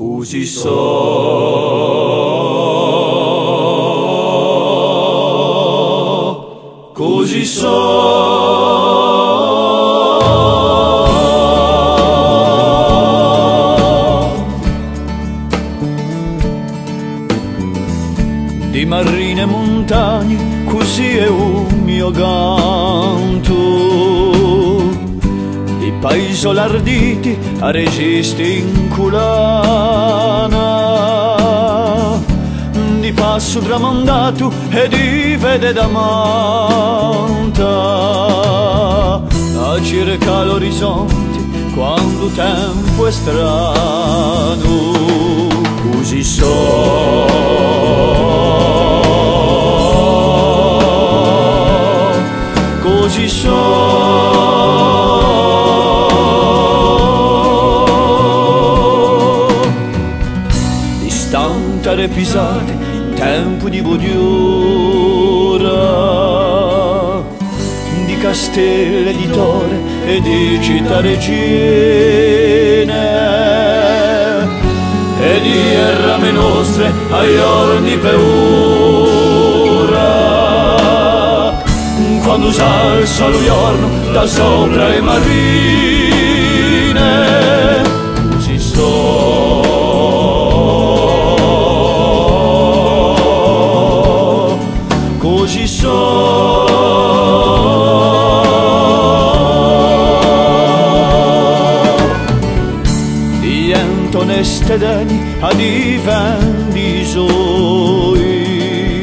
Così so, così so. Di marine montagne, così è un mio canto, di paesi larditi a resisti in culana, di passo tramondato e di vede da manta, a cerca l'orizzonte quando tempo è strano. Così così distante repisate in tempo di bodiura, di castelle, di torre e di città regine, e di errame nostre ai giorni paura, quando s'alza lo giorno da sopra le marine. Così so, così so. Oneste deni a difendi soi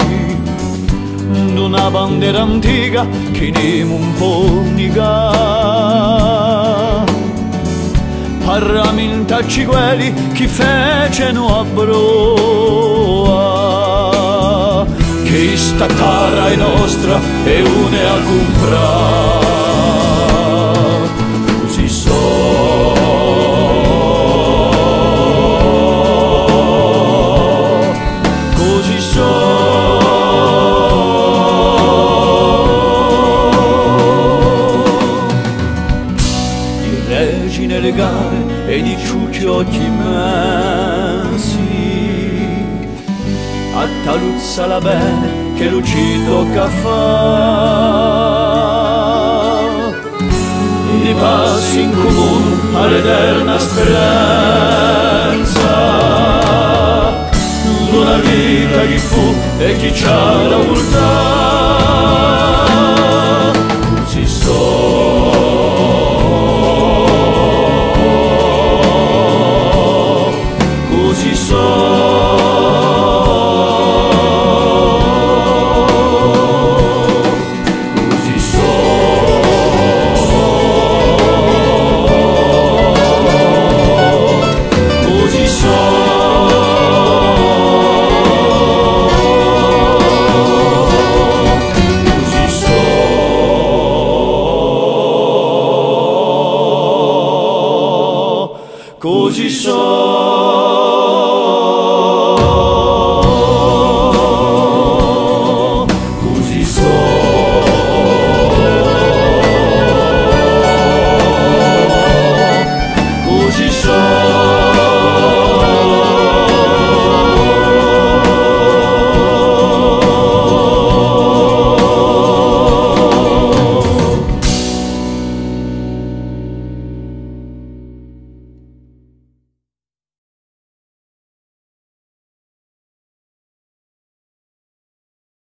d'una bandiera antica che nemo un po' niga, parramentacci quelli che feceno a broa, che sta terra è nostra e une a comprare. Così so, regine le gare e di ciucciocchi immensi, a taluzza la bene che lo ci tocca fa, di passi in comune all'eterna speranza d'una vita chi fu e chi c'ha da voltare. Così così so.